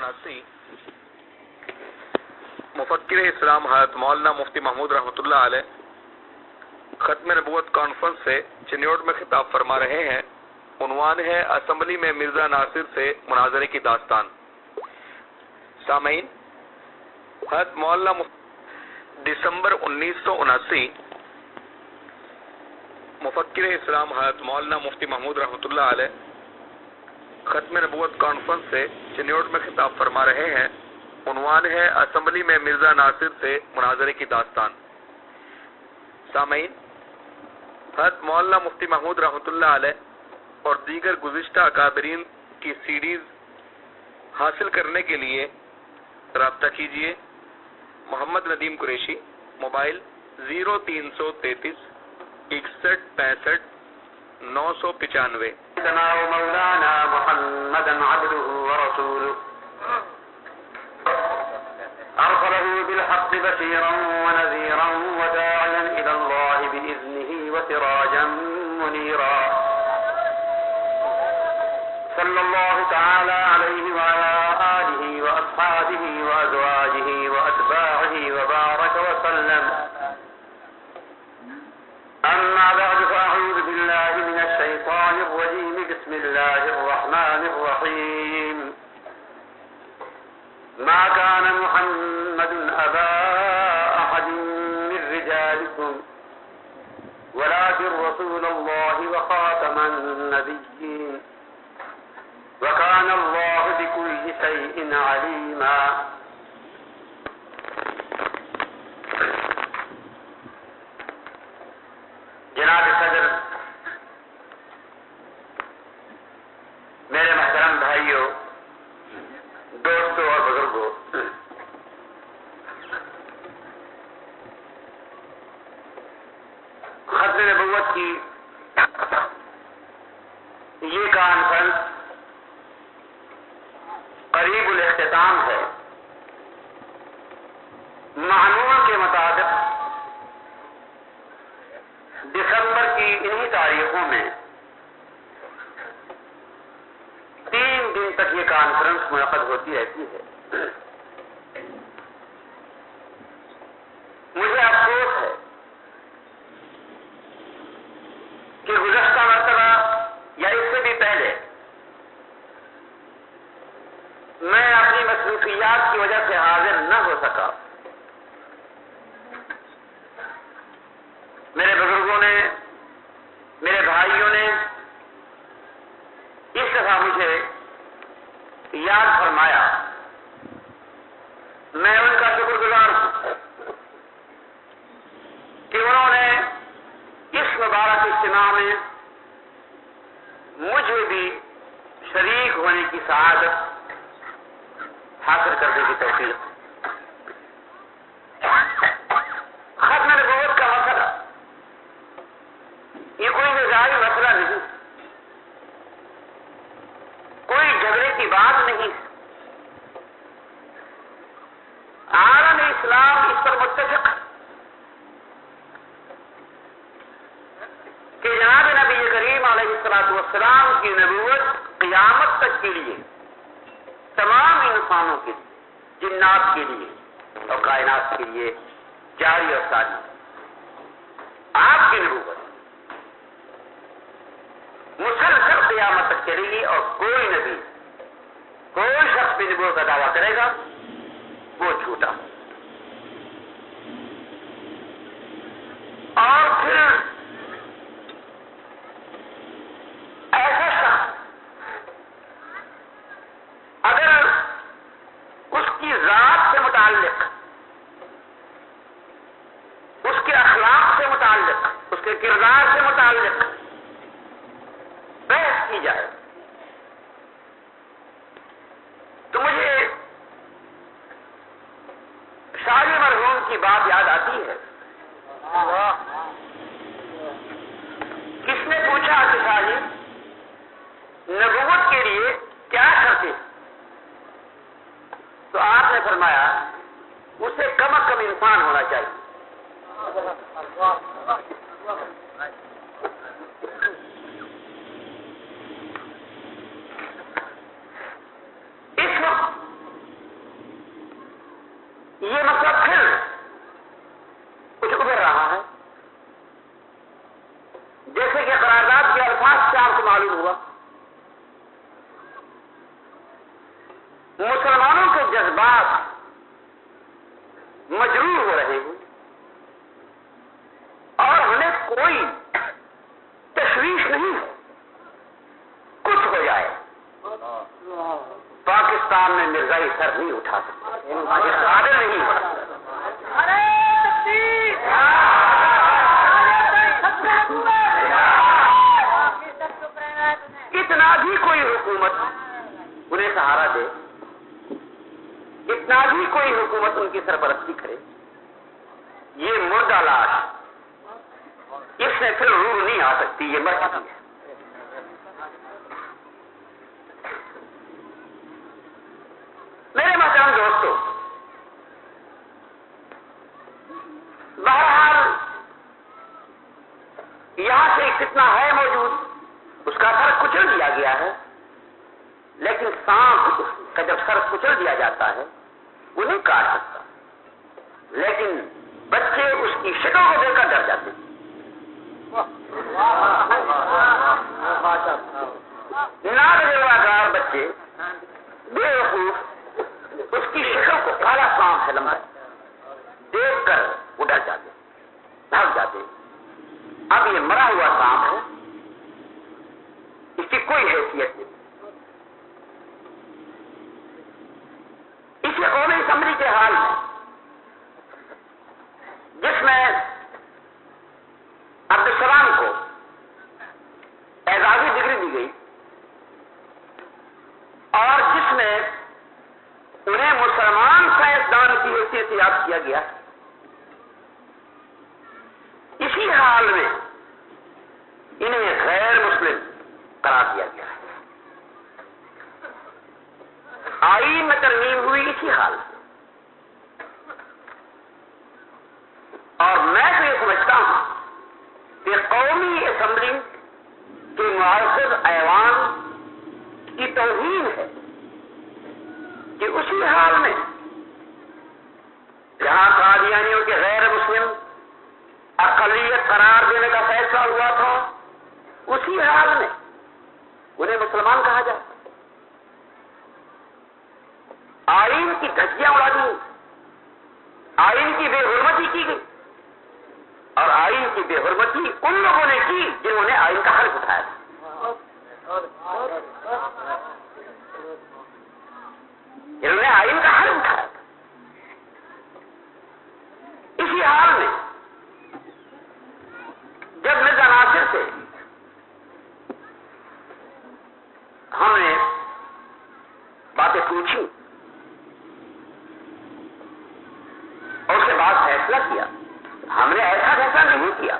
1979 مفکر اسلام حضرت مولانا مفتی محمود رحمۃ اللہ علیہ ختم نبوت کانفرنس سے چنیوٹ میں خطاب فرما رہے ہیں۔ عنوان ہے اسمبلی میں مرزا ناصر سے مناظرے کی داستان۔ سامعین، حضرت مولانا دسمبر 1979 مفکر اسلام حضرت مولانا مفتی محمود رحمۃ اللہ علیہ ختم نبوت کانفرنس سے چنیوٹ میں خطاب فرما رہے ہیں۔ عنوان ہے اسمبلی میں مرزا ناصر سے مناظرے کی داستان۔ سامعین، حضرت مولانا مفتی محمود رحمۃ اللہ علیہ اور دیگر گزشتہ اکابرین کی سیڈیز حاصل کرنے کے لیے رابطہ کیجیے۔ محمد ندیم قریشی، موبائل 0333 61 65 995۔ مولانا محمدا عبده ورسوله أرسله بالحق بشيرا ونذيرا وداعيا إلى الله بإذنه وسراجا منيرا صلى الله تعالى عليه وعلى آله وأصحابه وأزواجه وأتباعه وبارك وسلم. أما بعد، فأعوذ بالله من الشيطان الرجيم. بسم الله الرحمن الرحيم. ما كان محمد أبا أحد من رجالكم ولكن رسول الله وخاتم النبيين وكان الله بكل شيء عليما. جناب صدر، میرے محترم بھائیوں، دوستوں اور بزرگوں، ختم نبوت کی یہ کانفرنس قریب الاختتام ہے۔ معلوم کے مطابق دسمبر کی انہی تاریخوں میں 3 دن تک یہ کانفرنس منعقد ہوتی رہتی ہے۔ مجھے افسوس ہے کہ گزشتہ مرتبہ یا اس سے بھی پہلے میں اپنی مصروفیات کی وجہ سے حاضر نہ ہو سکا۔ میرے بزرگوں نے، میرے بھائیوں نے اس دفعہ مجھے یاد فرمایا، میں ان کا شکر گزار ہوں کہ انہوں نے اس مبارک اجتماع میں مجھے بھی شریک ہونے کی سعادت حاصل کرنے کی توفیق۔ ختم نبوت کا مسئلہ یہ کوئی نظاری مسئلہ نہیں، کوئی جھگڑے کی بات نہیں۔ عالم اسلام اس پر متفق کہ جناب نبی کریم علیہ السلام کی نبوت قیامت تک کے لیے، تمام انسانوں کے لیے، جنات کے لیے اور کائنات کے لیے جاری اور ساری۔ آپ کی نبوت مسلسل قیامت تک چلے گی، اور کوئی نبی، کوئی شخص بھی نبوت کا دعویٰ کرے گا وہ جھوٹا۔ اور پھر ایسا شخص اگر اس کی ذات سے متعلق، اس کے اخلاق سے متعلق، اس کے کردار سے متعلق بحث کی جائے تو مجھے شاعری مرحوم کی بات یاد آتی ہے۔ کس نے پوچھا کہ شاعری نبوت کے لیے کیا شرطیں؟ تو آپ نے فرمایا اسے کم از کم انسان ہونا چاہیے۔ اس وقت یہ مسئلہ پھر کچھ ابھر رہا ہے، جیسے کہ قرارداد کے الفاظ سے آپ کو معلوم ہوا، مسلمانوں کے جذبات مجروح ہو رہے ہیں اور ہمیں کوئی تشویش نہیں ہے، کچھ ہو جائے پاکستان میں مرزائی سر نہیں اٹھا سکتے، یہ قادر نہیں ہو سکتا۔ اتنا بھی کوئی حکومت انہیں سہارا دے، اتنا بھی کوئی حکومت ان کی سرپرستی کرے، یہ مردہ لاش، اس میں پھر روح نہیں آ سکتی، یہ مر چکی ہے۔ میرے محترم دوستو، بہرحال یہاں سے ایک فتنہ ہے موجود، اس کا سر کچل دیا گیا ہے، لیکن سانپ کا جب سر کچل دیا جاتا ہے وہ نہیں کاٹ سکتا، لیکن بچے اس کی شکل کو دیکھ کر ڈر جاتے ہیں۔ ناتجربہ بچے بے وقوف اس کی شکل کو کالا سانپ ہے لمبا دیکھ کر وہ ڈر جاتے، بھاگ جاتے۔ اب یہ مرا ہوا سانپ ہے، اس کی کوئی حیثیت نہیں۔ اسی قومی اسمبلی کے حال میں جس میں عبدالسلام کو اعزازی ڈگری دی گئی اور جس میں انہیں مسلمان سائنسدان کی حیثیت سے یاد کیا گیا، اسی حال میں انہیں غیر مسلم قرار دیا گیا ہے۔ آئین میں ترمیم ہوئی اسی حال میں، اور میں تو یہ سمجھتا ہوں کہ قومی اسمبلی کے معزز ایوان کی توہین ہے کہ اسی حال میں جہاں قادیانیوں کے غیر مسلم اقلیت قرار دینے کا فیصلہ ہوا تھا، اسی حال میں انہیں مسلمان کہا جائے، آئین کی دھجیاں اڑا دی، آئین کی بے حرمتی کی گئی، اور آئین کی بے حرمتی ان لوگوں نے کی جنہوں نے آئین کا حلف اٹھایا تھا۔ جنہوں نے آئین کا حلف اٹھایا تھا، اسی حال میں جب مرزا ناصر سے ہم نے باتیں پوچھی اور اس کے بعد فیصلہ کیا، ہم نے ایسا فیصلہ نہیں کیا،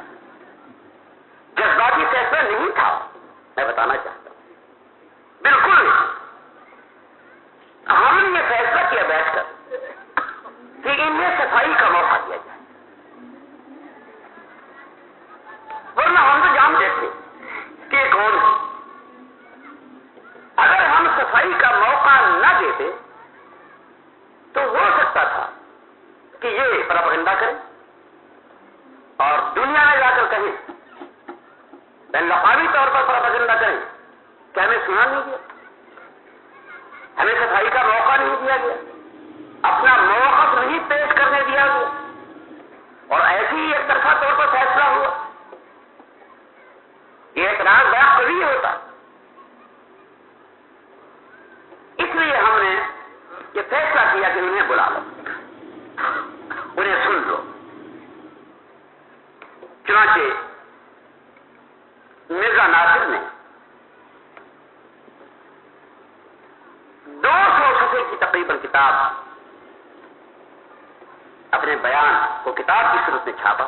جذباتی فیصلہ نہیں تھا، میں بتانا چاہتا ہوں، بالکل نہیں۔ ہم نے یہ فیصلہ کیا بیٹھ کر کہ انہیں صفائی کا موقع دیا جائے، ورنہ ہم تو جانتے تھے کہ کون ہے۔ اگر ہم صفائی کا موقع نہ دیتے تو ہو سکتا تھا کہ یہ پروپیگنڈا کریں اور دنیا میں جا کر کہیں، بین الاقوامی طور پر پروپیگنڈا کریں کہ ہمیں سنا نہیں گیا، ہمیں صفائی کا موقع نہیں دیا گیا، اپنا موقف نہیں پیش کرنے دیا گیا، اور ایسے ہی ایک طرفہ طور پر فیصلہ ہوا۔ یہ اعتراض بڑا قوی ہوتا، اس لیے ہم نے یہ فیصلہ کیا کہ انہیں بلا لو، انہیں سن لو۔ چنانچہ مرزا ناصر نے 200 صفحے کی تقریباً کتاب اپنے بیان کو کتاب کی صورت میں چھاپا،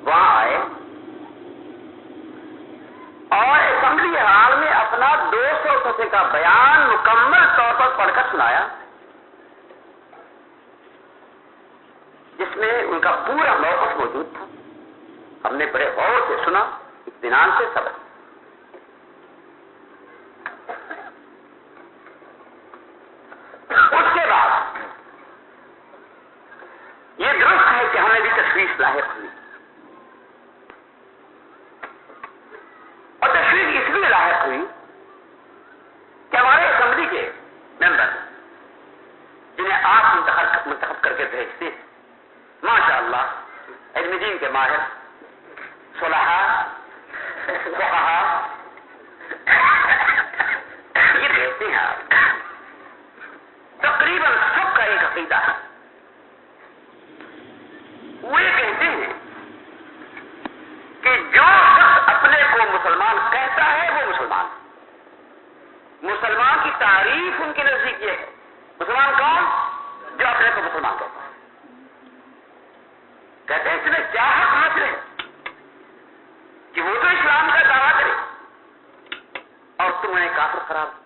وہاں آئے اور اسمبلی ہال میں اپنا 200 صفحے کا بیان مکمل طور پر پڑھ کر سنایا، جس میں ان کا پورا موقف موجود تھا۔ ہم نے بڑے غور سے سنا، اطمینان سے سبق۔ اس کے بعد آ گئی. تقریباً سب کا ایک عقیدہ ہے. وہ یہ کہتے ہیں کہ جو شخص اپنے کو مسلمان کہتا ہے وہ مسلمان. مسلمان کی تعریف ان کے نزدیک یہ ہے. مسلمان کون؟ جو اپنے کو مسلمان کہتا ہے. کہتے ہیں اس میں کیا حق حاصل ہے کہ وہ تو اسلام کا دعویٰ کرے اور تم انہیں کافر قرار دو.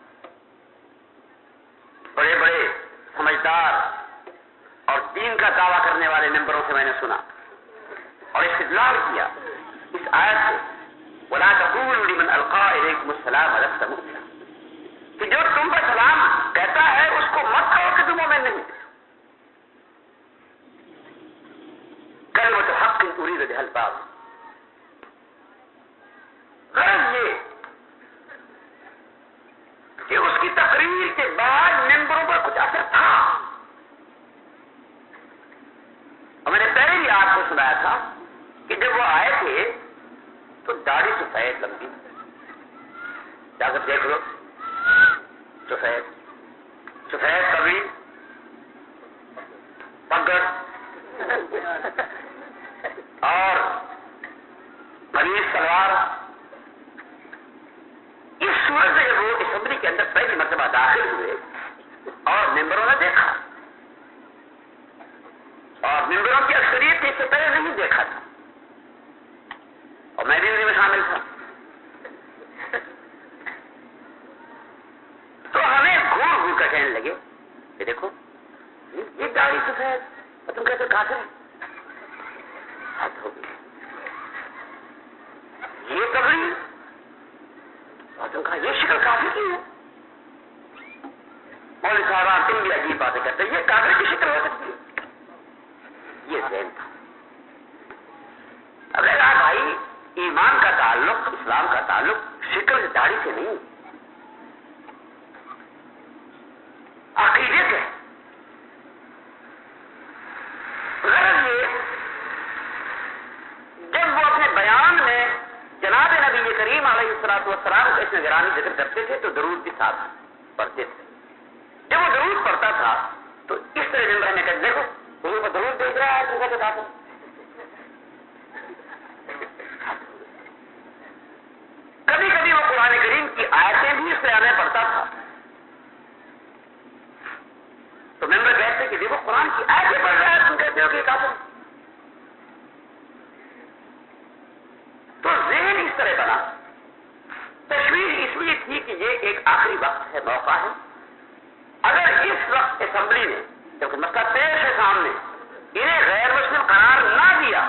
بڑے بڑے سمجھدار اور دین کا دعویٰ کرنے والے ممبروں سے میں نے سنا اور استدلال کیا اس آیت سے, وَلَا تَقُولُوا لِمَنْ أَلْقَىٰ إِلَيْكُمُ السَّلَامَ لَسْتَ مُؤْمِنًا, کہ جو تم پر سلام کہتا ہے اس کو مت کہو کہ تم مومن نہیں. کلمۃ حق اريد بها الباطل. غرض یہ کہ اس کی تقریر کے بعد ممبروں پر کچھ اثر تھا. اور میں نے پہلے بھی آپ کو سنایا تھا کہ جب وہ آئے تھے تو داڑھی سفید لمبی, جا کر دیکھ لو, سفید سفید کبھی پگڑ اور قمیص سلوار. اس صورت سے جب وہ اسمبلی کے اندر پہلی مرتبہ داخل ہوئے اور ممبروں نے دیکھا, اور ممبروں کی اکثریت نے اس سے پہلے نہیں دیکھا تھا اور میں بھی انہیں میں شامل تھا, تو ہمیں گھور گھور کر کہنے لگے کہ دیکھو یہ داڑھی سفید اور تم کہتے کافر ہے. حد ہو گئی. یہ کبھی اور تم کہا یہ شکل کافر کی ہے. مولوی صاحب تم بھی عجیب باتیں کرتے, یہ کافر کی شکل ہو سکتی ہے. یہ ذہن تھا. اب کہا بھائی ایمان کا تعلق, اسلام کا تعلق شکل سے داڑھی سے نہیں, عقیدے سے. غرض یہ جب وہ اپنے بیان میں جناب نبی کریم علیہ الصلوۃ والسلام کا اس نگرانی ذکر کرتے تھے تو درود کے ساتھ پڑھتے تھے. جب وہ درود پڑھتا تھا تو اس طرح ممبر نے کہا دیکھو حضور کو درود بھیج رہا ہے, تم کہتے کافر. کبھی کبھی وہ قرآن کریم کی آیتیں بھی اس طرح میں پڑھتا تھا تو ممبر کہتے کہ دیکھو قرآن کی آیتیں پڑھ رہا ہے, تم کہتے ہو کہ کافر. تو ذہن اس طرح بنا. تشویش اس لیے تھی کہ یہ ایک آخری وقت ہے, موقع ہے. اگر اس وقت اسمبلی نے جبکہ مسئلہ پیش ہے سامنے انہیں غیر مسلم قرار نہ دیا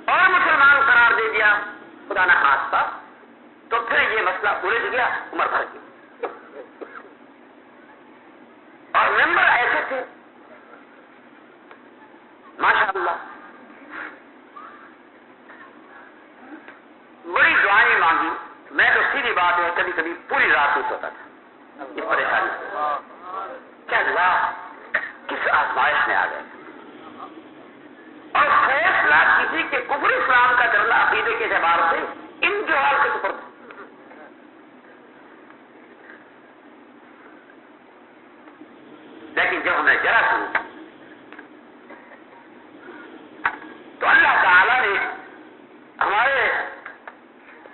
اور مسلمان قرار دے دیا خدا نہ خاصہ, تو پھر یہ مسئلہ الجھ گیا عمر بھر کے. اور ممبر ایسے تھے ماشاء اللہ, بڑی دعائیں مانگی. میں تو سیدھی بات ہے کبھی کبھی پوری رات نہیں سوتا تھا. یہ پریشانی کیا اللہ کس آزمائش میں آ گئے. اور فیصلہ کسی کے کفر اسلام کا کرنا عقیدے کے اعتبار سے ان جو حال کے اوپر. لیکن جب ہمیں ذرا سنی تو اللہ تعالی نے ہمارے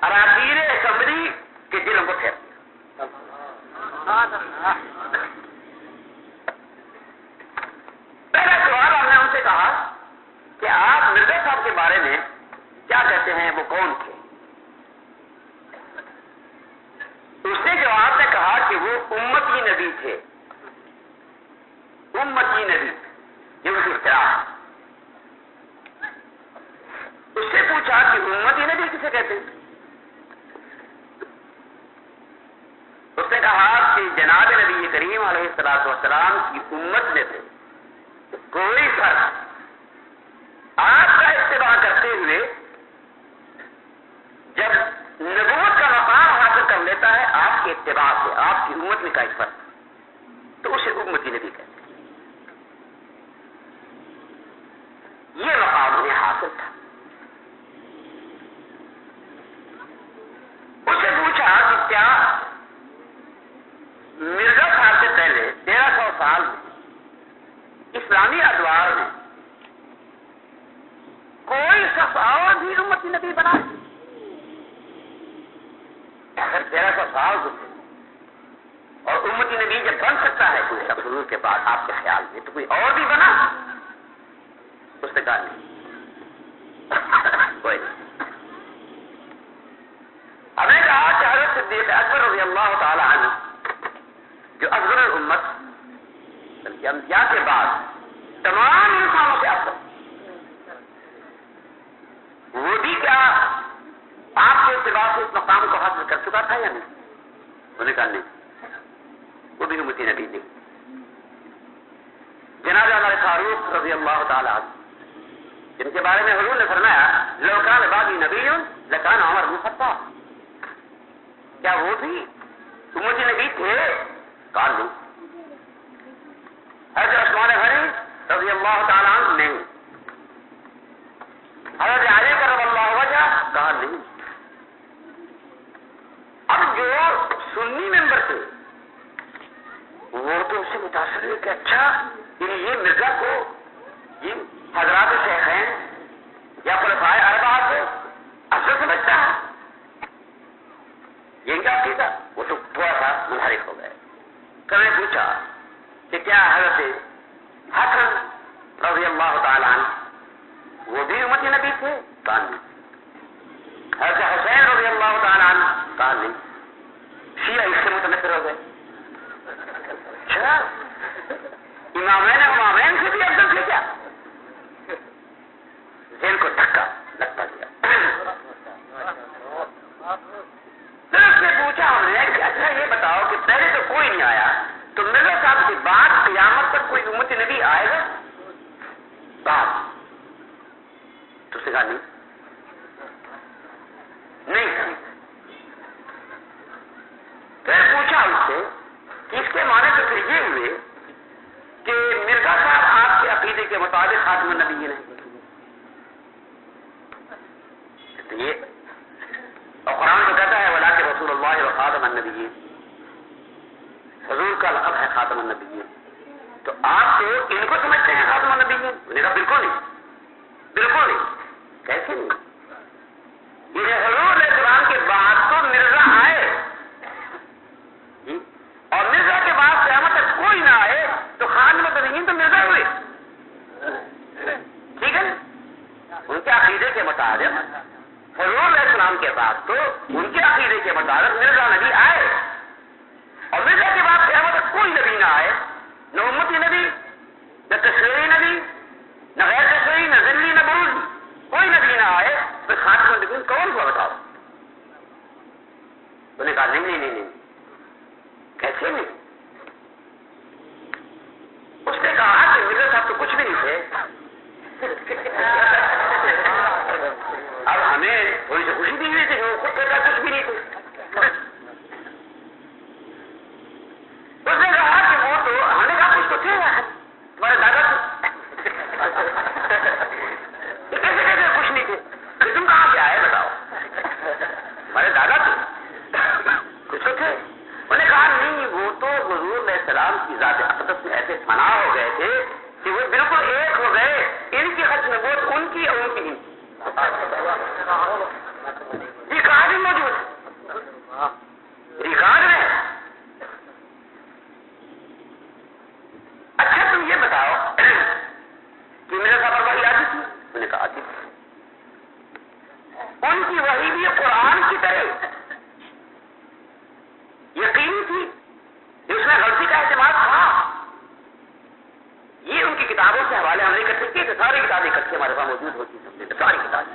اراکین اسمبلی کے دلوں کو پھیر دیا. پہلا سوال ہم نے ان سے کہا کہ آپ مرزا صاحب کے بارے میں کیا کہتے ہیں, وہ کون تھے؟ اس نے جواب میں کہا کہ وہ امتی نبی تھے. امتی نبی یہ ان کی اصطلاح ہے. اس سے پوچھا کہ امتی نبی کسے کہتے ہیں؟ اس نے کہا کہ جناب نبی کریم علیہ الصلوۃ والسلام کی امت میں سے کوئی فرق آپ کا اتباع کرتے ہوئے جب نبوت کا مقام حاصل کر لیتا ہے آپ کے اتباع سے, آپ کی امت میں کا ایک فرق, تو اسے امتی نبی کہتے ہیں. یہ مقام انہیں حاصل تھا. اس سے پوچھا کہ کیا سال میں اسلامی ادوار میں کوئی شخص اور بھی امتی نبی بنا؟ اگر 1300 سال گزرے اور امتی نبی جب بن سکتا ہے کوئی شخص حضور کے بعد آپ کے خیال میں، تو کوئی اور بھی بنا؟ اس نے کہا نہیں، کوئی نہیں۔ ہم نے کہا کہ حضرت صدیق اکبر رضی اللہ تعالی عنہ جو افضل الامت بلکہ انبیاء کے بعد تمام انسانوں سے افضل، وہ بھی کیا آپ کے اتباع سے اس مقام کو حاصل کر چکا تھا یا نہیں؟ انہوں نے کہا نہیں، وہ بھی امتی نبی نہیں۔ جناب ہمارے فاروق رضی اللہ تعالی عنہ جن کے بارے میں حضور نے فرمایا لو کان بعدی نبی لکان عمر بن الخطاب، کیا وہ بھی امتی نبی تھے؟ کہا نہیں۔ حضرت عثمان غنی رضی اللہ تعالی عنہ نہیں۔ حضرت علی کرم اللہ وجہ، کہا نہیں۔ اب جو سنی ممبر تھے وہ تو اس سے متاثر ہوئے کہ اچھا یہ مرزا کو یہ حضرات شیخین یا خلفائے اربعہ کو افضل سمجھتا ہے، یہ کیا عقیدہ؟ وہ تو تھوڑا سا منحرف ہو گئے۔ کبھی پوچھا کہ کیا حضرت حسن رضی اللہ تعالی عنہ وہ بھی امتی نبی تھے؟ کہا نہیں۔ حضرت حسین رضی اللہ تعالی عنہ؟ کہا نہیں۔ شیعہ اس سے متنفر ہو گئے۔ اچھا امامین سے بھی افضل تھے کیا؟ ذہن کو دھکا لگتا گیا۔ پھر اس سے پوچھا ہم نے کہ اچھا یہ بتاؤ کہ پہلے تو کوئی نہیں آیا، تو مرزا صاحب کے بعد قیامت تک کوئی امتی نبی آئے گا؟ بعد تو سے کہا نہیں۔ پھر پوچھا اس سے کہ اس کے معنی تو پھر یہ ہوئے کہ مرزا صاحب آپ کے عقیدے کے مطابق خاتم النبیین ہیں، تو یہ اور قرآن تو کہتا ہے ولا کہ رسول اللہ و خاتم النبیین، حضور کا لقب ہے خاتم النبیین، تو آپ تو ان کو سمجھتے ہیں خاتم النبیین؟ انہوں نے کہا بالکل نہیں، بالکل نہیں۔ کیسے نہیں؟ یہ حضور علیہ السلام کے بعد تو مرزا آئے اور مرزا کے بعد قیامت تک کوئی نہ آئے تو خاتم النبیین تو مرزا ہوئے، ٹھیک ہے؟ ان کے عقیدے کے مطابق حضور علیہ السلام کے بعد تو ان کے عقیدے کے مطابق مرزا نبی آئے، اور مرزا کے بعد قیامت تک کوئی نبی نہ آئے، نہ امتی نبی، نہ تشریعی نبی، نہ غیر تشریعی، نہ ذلی، نہ بروزی، کوئی نبی نہ آئے، پھر خاتم النبیین کون ہوا بتاؤ؟ انہوں نے کہا نہیں نہیں نہیں، کیسے نہیں؟ اس نے کہا کہ مرزا صاحب تو کچھ بھی نہیں تھے، اب ہمیں تھوڑی سی خوشی بھی ہوئی تھی کہ وہ خود کہتا کچھ بھی نہیں تھے۔ اس نے کہا کہ وہ تو ہم نے کہا کچھ تو تھے تمہارے دادا تھے، یہ کیسے کہتے کچھ نہیں تھے؟ کہ تم کہاں سے آئے بتاؤ؟ ہمارے دادا تھے، کچھ تو تھے۔ انہوں نے کہا نہیں، وہ تو حضور علیہ السلام کی ذات اقدس میں ایسے فنا ہو گئے تھے کہ وہ بالکل ایک ہو گئے، ان کی ختم نبوت ان کی اور ان کی ان یہ کہاں بھی موجود ریکارڈ میں۔ اچھا تم یہ بتاؤ کہ میرے سفر وحی آتی تھی؟ میں نے کہا آتی تھی۔ ان کی وحی بھی قرآن کی طرح یقینی تھی، اس میں غلطی کا احتمال تھا۔ یہ ان کی کتابوں سے حوالے ہم نہیں کر سکتے کہ ساری کتابیں اکٹھی ہمارے پاس موجود ہوتی ہیں، ساری کتابیں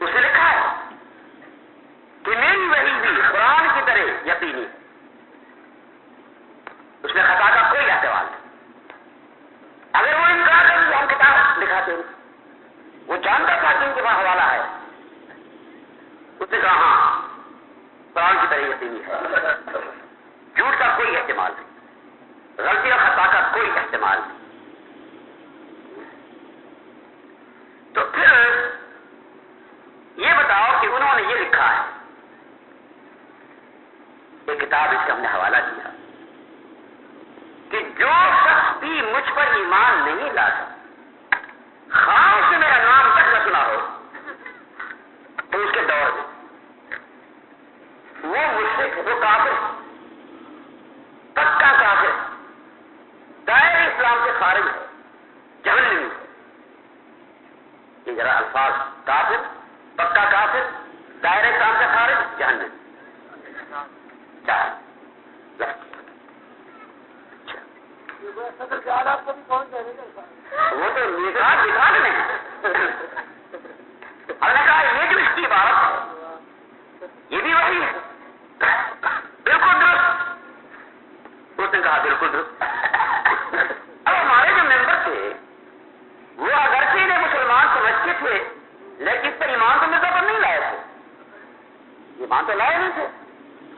اس نے لکھا ہے کہ میری وحی بھی قرآن کی طرح یقینی، اس میں خطا کا کوئی احتمال نہیں۔ اگر وہ انکار کریں تو ہم کتاب دکھاتے ہیں، وہ جانتا تھا کہ ان کے پاس حوالہ ہے، اس نے کہا ہاں قرآن کی طرح یقینی ہے، جھوٹ کا کوئی احتمال نہیں، غلطی اور خطا کا کوئی احتمال نہیں۔ تو پھر یہ بتاؤ کہ انہوں نے یہ لکھا ہے، ایک کتاب اس کا ہم نے حوالہ دیا کہ پر ایمان نہیں لاتا، خام سے میرا نام تک نہ سنا ہو، تو اس کے دور میں وہ مشرک ہے، وہ کافر، پکا کافر، دائرہ اسلام سے خارج ہے، جہنمی ہے۔ یہ ذرا الفاظ، کافر، پکا کافر، دائرہ اسلام سے خارج، جہنم، وہ تو دکھا دیں۔ ہم نے کہا یہ جو اس کی عبارت ہے یہ بھی وہی ہے، بالکل درست۔ اس نے کہا بالکل درست۔ اب ہمارے جو ممبر تھے وہ اگرچہ انہیں مسلمان سمجھتے تھے لیکن اس پر ایمان تو مرزا پر نہیں لائے تھے، ایمان تو لائے نہیں تھے۔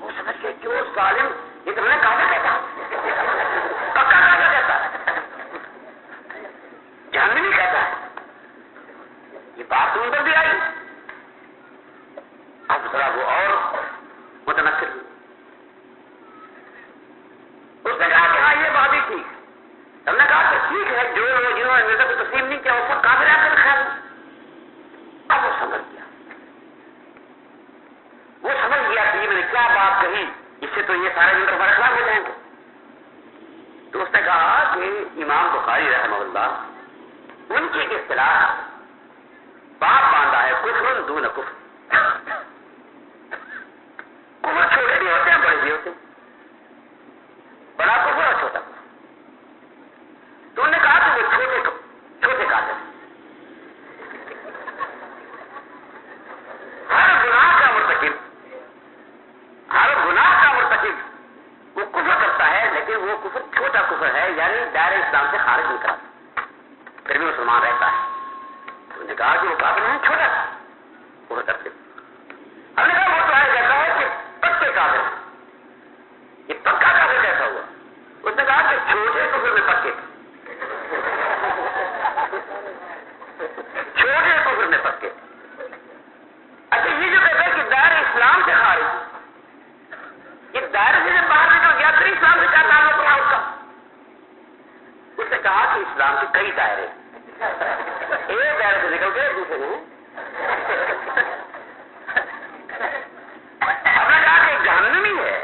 وہ سمجھ کے جو ظالم یہ تم نے کہا کہتا، پکا کہا کہتا، جہنمی نہیں کہتا، یہ بات تم پر بھی آئی۔ اب ذرا وہ اور متنفر ہوئی۔ اس نے کہا کہ ہاں یہ بات بھی ٹھیک، ہم نے کہا کہ ٹھیک ہے، جو لوگ جنہوں نے مرزا کو تسلیم نہیں کیا وہ سب کافر آ کر خیال۔ اب وہ سمجھ گیا کہ یہ میں نے کیا بات کہی، اس سے تو یہ سارے ممبر برخلاف ہو جائیں گے۔ تو اس نے کہا کہ امام بخاری رحمہ اللہ ان کی اصطلاح باپ باندھا ہے کفر دون کفر، کفر چھوٹے بھی ہوتے ہیں بڑے بھی ہوتے ہیں، بڑا کفر اور چھوٹا کفر۔ تو انہوں نے کہا کہ وہ چھوٹے کافر، ہر گناہ کا مرتکب وہ کفر کرتا ہے لیکن وہ کفر چھوٹا کفر ہے، یعنی دائرہ اسلام سے خارج نہیں کراتا، پھر بھی مسلمان رہتا ہے۔ انہوں نے کہا کہ وہ کافر نہیں، چھوٹا کفر کرتے۔ ہم نے کہا وہ تو کہتا ہے کہ پکے کافر، یہ پکا کافر کیسا ہوا؟ اس نے کہا کہ چھوٹے کفر میں پکے، چھوٹے کفر میں پکے۔ اچھا یہ جو کہتا ہے کہ دائرہ اسلام سے خارج، یہ دائرے سے جب باہر نکل گیا پھر اسلام سے کیا تعلق رہا اس کا؟ اس نے کہا کہ اسلام کے کئی دائرے، ایک دائرے سے نکل گئے دوسرے میں۔ ہم نے کہا کہ جہنمی ہے،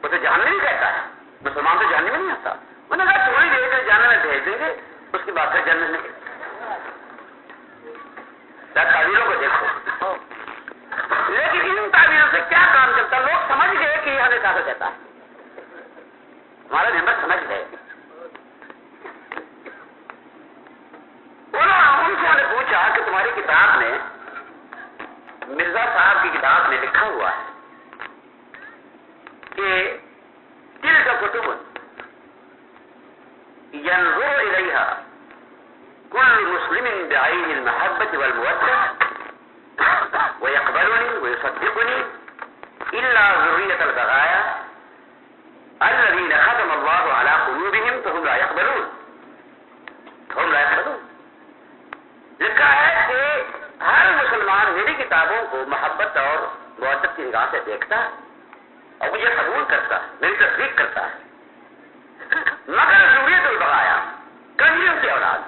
وہ تو جہنمی کہتا ہے، مسلمان تو جہنمی نہیں ہوتا۔ انہوں نے کہا تھوڑی دیر کے جہنم میں بھیج دیں گے، اس کی بات ہے جنت میں۔ تعبیروں کو دیکھو، لیکن ان تعبیروں سے کیا کام چلتا؟ لوگ سمجھ گئے کہ یہ ہمیں کافر کہتا ہے، ہمارے ممبر سمجھ گئے۔ ان سے ہم نے پوچھا کہ تمہاری کتاب میں، مرزا صاحب کی کتاب میں لکھا ہوا ہے کہ دل کا کتب ينظر إليها كل مسلم بعين المحبة والمودة ويقبلني ويصدقني إلا ذرية البغايا الذين ختم الله على قلوبهم فهم لا يقبلون۔ لکھا ہے کہ ہر مسلمان میری کتابوں کو محبت اور مودت کی نگاہ سے دیکھتا ہے اور مجھے قبول کرتا ہے، میری تصدیق کرتا ہے، مگر ذریت البغایا، کنجریوں کی اولاد،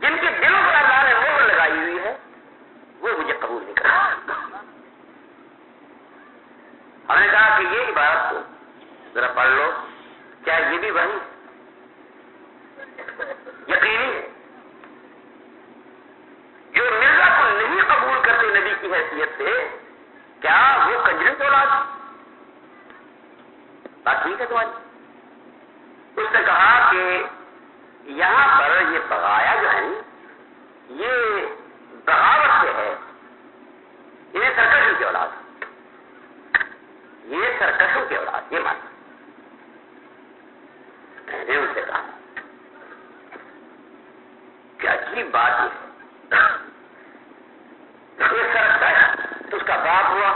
جن کے دلوں پر اللہ نے مہر لگائی ہوئی ہے، وہ مجھے قبول نہیں کرتا۔ ہم نے کہا کہ یہ عبارت کو ذرا پڑھ لو، کیا یہ بھی وہی یقینی ہے؟ جو مرزا کو نہیں قبول کرتے نبی کی حیثیت سے، کیا وہ کنجری کی اولاد؟ بات ٹھیک ہے تمہاری؟ اس نے کہا کہ یہاں پر یہ بغایا جو ہے یہ بغاوت سے ہے، یہ سرکشوں کی اولاد، یہ سرکشوں کی اولاد، یہ مانا۔ میں نے ان سے کہا کہ عجیب بات یہ سرکش تو اس کا باپ ہوا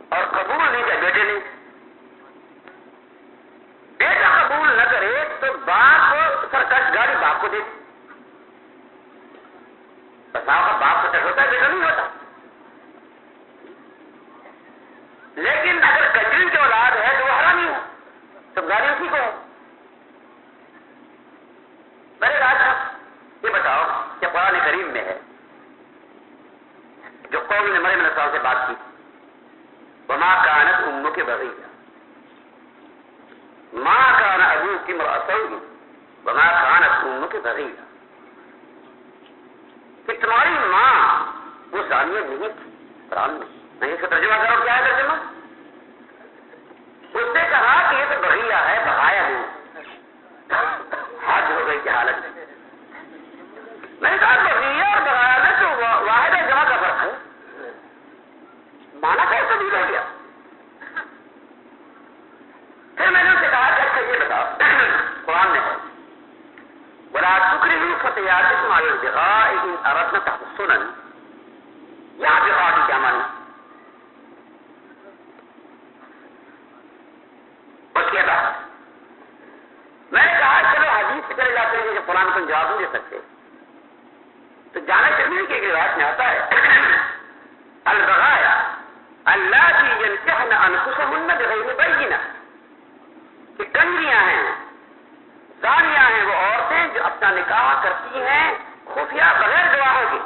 اور قبول نہیں کیا بیٹے نے، بیٹا قبول نہ کرے تو باپ سرکش گاڑی باپ کو دے، بتاؤ کا باپ سرکش ہوتا ہے، بیٹا نہیں ہوتا۔ لیکن اگر کجری کی اولاد ہے تو تو گالی اسی کو ہے. میرے راج یہ بتاؤ کہ قرآن کریم میں ہے جو قوم نے مریم علیہ السلام سے بات کی وما كانت امك بغيا ما كان ابوك امرأ سوء وما كانت امك بغيا کہ تمہاری ماں وہ زانیہ نہیں تھی. قرآن میں اس کا ترجمہ کرو کیا ہے ترجمہ؟ اس نے کہا کہ یہ تو بغیہ ہے بغایا ہے. حج ہو گئی کی حالت میں میں نے کہا بغیہ اور بغایا میں تو واحد اور جمع کا فرق ہے. مانا کیسے تبدیل ہو گیا؟ پھر میں نے اسے کہا کہ اچھا یہ بتاؤ قرآن میں ہے ولا تكرهوا فتياتكم على البغاء إن أردنا تحصنا یا بغاء کی کیا معنی؟ اس کے بعد میں نے کہا چلو حدیث سے چلے جاتے ہیں کہ قرآن کو جواب نہیں دے سکتے تو جانا چاہیے کہ ایک روایت میں آتا ہے البغایا اللاتي ينكحن انفسهن بغیر بینہ کہ کنجریاں ہیں زانیاں ہیں وہ عورتیں جو اپنا نکاح کرتی ہیں خفیہ بغیر گواہوں کے.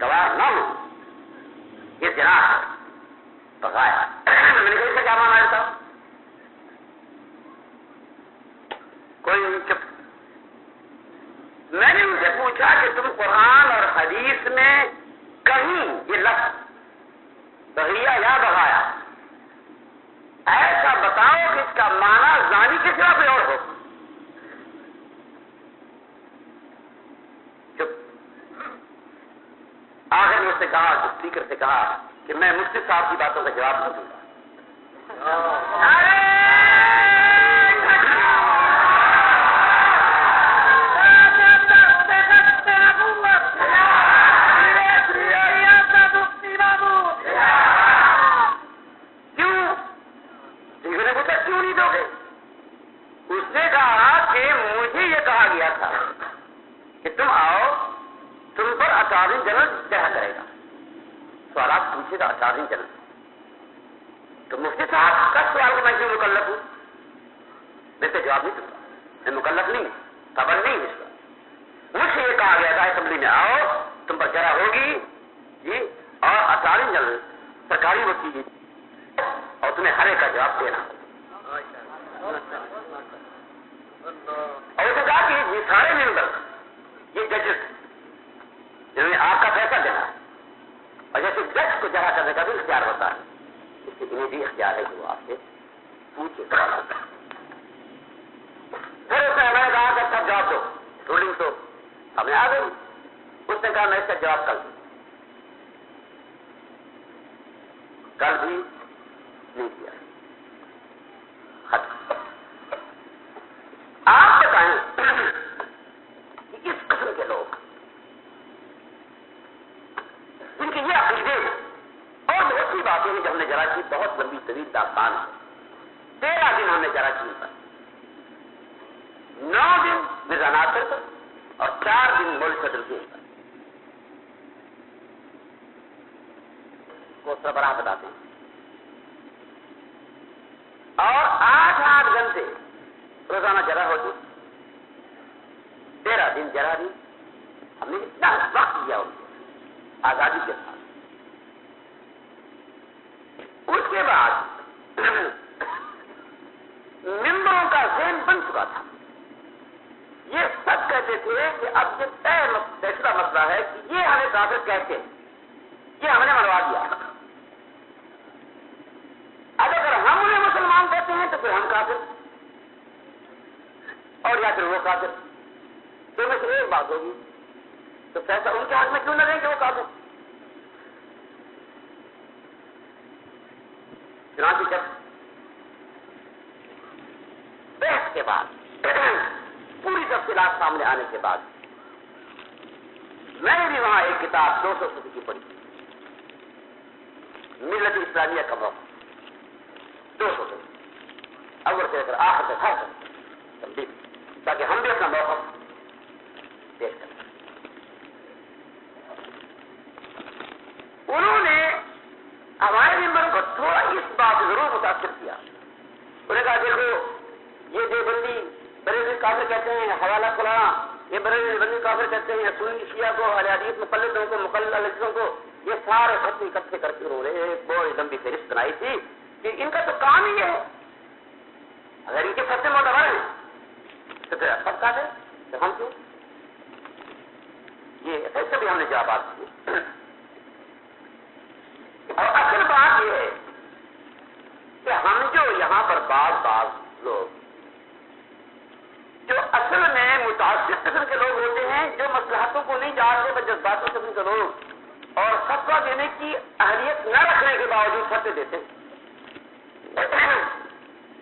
گواہ نہ ہو یہ زنا ہے بغایا. میں نے کہا اس کا کیا مانا تھا؟ کوئی چپ. میں نے ان سے پوچھا کہ تم قرآن اور حدیث میں کہیں یہ لفظ بغیہ یا بغایا ایسا بتاؤ کہ اس کا معنی زانی کے سوا کوئی اور ہو. آخر میں اس نے کہا اسپیکر سے کہا کہ میں مفتی صاحب کی باتوں کا جواب نہیں دوں گا. کیوں نہیں دو گے؟ اس نے کہا کہ مجھے یہ کہا گیا تھا کہ تم آؤ تم پر اٹارنی جنرل طے کرے گا. سوالات پوچھے گا اٹارنی جنرل. تو مفتی صاحب کا سوال میں کیوں مکلف ہوں؟ میں تو جواب نہیں دوں گا. میں مکلف نہیں خبر نہیں اس کا. مجھ سے یہ کہا گیا تھا اسمبلی میں آؤ تم پر جرا ہوگی جی اور اٹارنی جنرل سرکاری وکیل اور تمہیں ہر ایک کا جواب دینا. اور اسے کہا کہ یہ سارے ممبر یہ ججز جنہوں نے آپ کا فیصلہ دینا اور جیسے جج کو جرا کرنے کا بھی اختیار ہوتا ہے اس کے انہیں بھی اختیار ہے کہ وہ آپ سے پوچھے. پھر اس نے ہمیں کہا کہ سب جواب دو رولنگ تو ہمیں آ گئی. اس نے کہا میں اس کا جواب کل بھی نہیں دیا. آپ بتائیں کہ اس قسم کے لوگ جن کے یہ عقیدے اور بہت سی باتیں ہیں جو ہم نے جرا کی بہت لمبی طویل داستان ہے. 13 دن ہم نے جرا کی پر 9 دن مرزا ناصر پر اور 4 دن مولوی صدر کے پر کو سربراہ بتاتے ہیں اور 8 گھنٹے روزانہ جرا ہوتی. 13 دن جرا دی. ہم نے اتنا وقت دیا ان کو آزادی کے ساتھ. اس کے بعد ممبروں کا ذہن بن چکا تھا. یہ سب کہتے تھے کہ اب یہ فیصلہ مسئلہ ہے کہ یہ ہمیں کافر کہتے ہیں یہ ہم نے منوا دیا. اب اگر ہم انہیں مسلمان کہتے ہیں تو پھر ہم کافر اور یا پھر وہ کافر. تو میں سے ایک بات ہوگی تو فیصلہ ان کے حق میں کیوں نہ رہیں کہ وہ کافر. چنانچہ جب بحث کے بعد پوری تفصیلات سامنے آنے کے بعد میں نے بھی وہاں ایک کتاب 200 صفحے کی پڑھی ملت اسلامیہ کا موقع 200 صفحے اول سے لے کر آخر تک ہر تک تاکہ ہم بھی اپنا موقع پیش کریں. انہوں نے ہمارے ممبروں کو تھوڑا اس بات ضرور متاثر کیا. انہوں نے کہا کہ دیکھو یہ دیوبندی بریلوی کافر کہتے ہیں حوالہ فلاں، یہ بریلوی کافر کہتے ہیں سنی شیعہ کو، اہل حدیث مقلدوں کو، مقلدوں کو، یہ سارے ختم اکٹھے کر کے رو رہے ہیں. ایک بہت لمبی فہرست بنائی تھی کہ ان کا تو کام ہی ہے، اگر ان کے فتح معتبر ہیں تو پھر سب کا ہے تو ہم کیوں؟ یہ ایسے بھی ہم نے جواب دیے. اور اصل بات یہ ہے کہ ہم جو یہاں پر بعض لوگ جو اصل میں متعصب قسم کے لوگ ہوتے ہیں، جو مصلحتوں کو نہیں جانتے بس جذباتی قسم کے لوگ، اور فتویٰ دینے کی اہلیت نہ رکھنے کے باوجود فتوے دیتے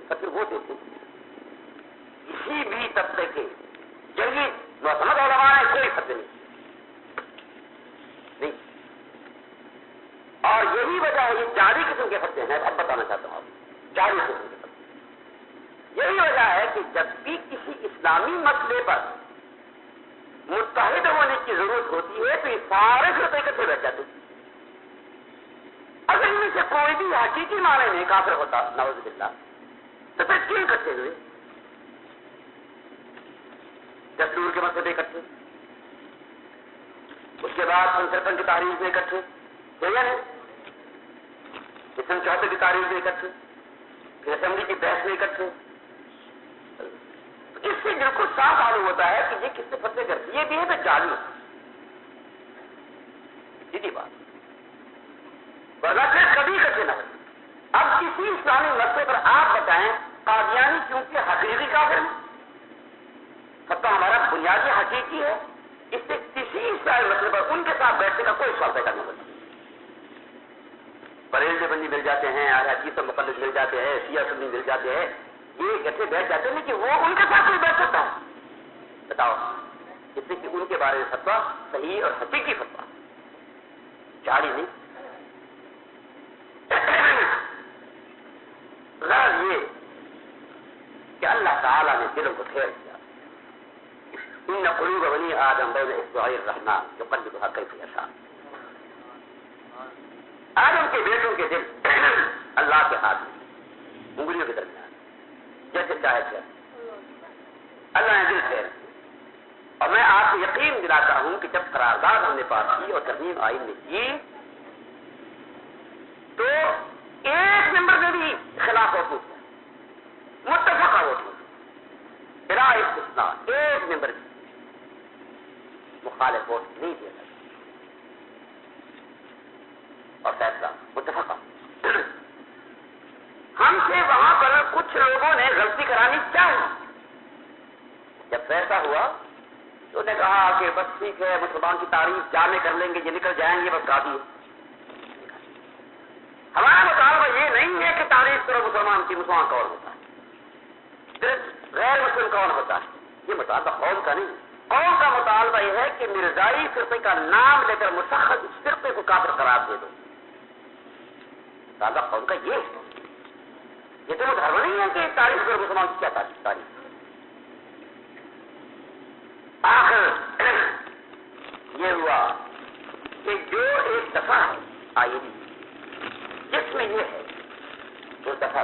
فتوے وہ دیتے کسی بھی طبقے کے جنگی معتمد علماء نے کوئی فتوے نہیں. اور یہی وجہ ہے یہ جاری قسم کے فتوے ہیں. اب بتانا چاہتا ہوں آپ جاری قسم کے فتوے. یہی وجہ ہے کہ جب بھی کسی اسلامی مسئلے پر متحد ہونے کی ضرورت ہوتی ہے تو یہ سارے فرقے اکٹھے بیٹھ جاتے ہیں. اگر ان میں سے کوئی بھی حقیقی معنی میں کافر ہوتا نعوذ باللہ تو پھر کیوں اکٹھے ہوئے؟ دستور کے مسئلے اکٹھے، اس کے بعد سن کی تاریخ میں اکٹھے، سن 74 کی تاریخ میں اکٹھے، پھر اسمبلی کی بحث میں اکٹھے. اس سے بالکل صاف معلوم ہوتا ہے کہ یہ کس سے فتوے کرتی ہے. یہ بھی ہے تو جعلی سیدھی بات، ورنہ پھر کبھی اکٹھے نہ ہوتے. اب کسی اسلامی مسئلے پر آپ بتائیں قادیانی کیونکہ حقیقی کافر ہیں، فتویٰ ہمارا بنیادی حقیقی ہے، اس سے کسی اسلامی مسئلے پر ان کے ساتھ بیٹھنے کا کوئی سوال پیدا نہیں ہوتا. بریلوی بندی مل جاتے ہیں، اہل حدیث و مقلد مل جاتے ہیں، شیعہ سنی مل جاتے ہیں، یہ کیسے بیٹھ جاتے ہیں کہ وہ ان کے ساتھ کوئی بیٹھ سکتا ہے؟ بتاؤ، جس سے کہ ان کے بارے میں فتویٰ صحیح اور حقیقی فتویٰ جاری نہیں. غرض یہ کہ اللہ تعالیٰ نے دلوں کو پھیر دیا. ان قلوب بنی آدم بین اصبعی الرحمن یقلبها کیف یشاء. آدم کے بیٹوں کے دل اللہ کے ہاتھ میں، انگلیوں کے درمیان جیسے چاہے تھے اللہ نے دل پھیر. اور میں آپ کو یقین دلاتا ہوں کہ جب قرارداد ہم نے پاس کی اور ترمیم آئین نے کی تو ایک نمبر میں بھی خلاف ووٹ نہیں، متفقہ ووٹ نہیں، بلا استثناء ایک نمبر بھی مخالف ووٹ نہیں دیا جاتا اور فیصلہ متفقہ. ہم سے وہاں پر کچھ لوگوں نے غلطی کرانی چاہی. جب فیصلہ ہوا تو انہوں نے کہا کہ بس ٹھیک ہے مسلمان کی تعریف جامع کر لیں گے، یہ نکل جائیں گے، بس کافی ہے. ہمارا مطالبہ یہ نہیں ہے کہ تعریف کرو مسلمان کی، مسلمان کون ہوتا ہے، صرف غیر مسلم کون ہوتا ہے. یہ مطالبہ قوم کا نہیں. قوم کا مطالبہ یہ ہے کہ مرزائی فرقے کا نام لے کر مشخص اس فرقے کو کافر قرار دے دو. مطالبہ قوم کا یہ ہے. یہ تو مطالبہ نہیں ہے کہ تعریف کرو مسلمان کی کیا تعریف. آخر یہ ہوا کہ جو ایک دفعہ ہے آئینی جس میں یہ ہے وہ دفعہ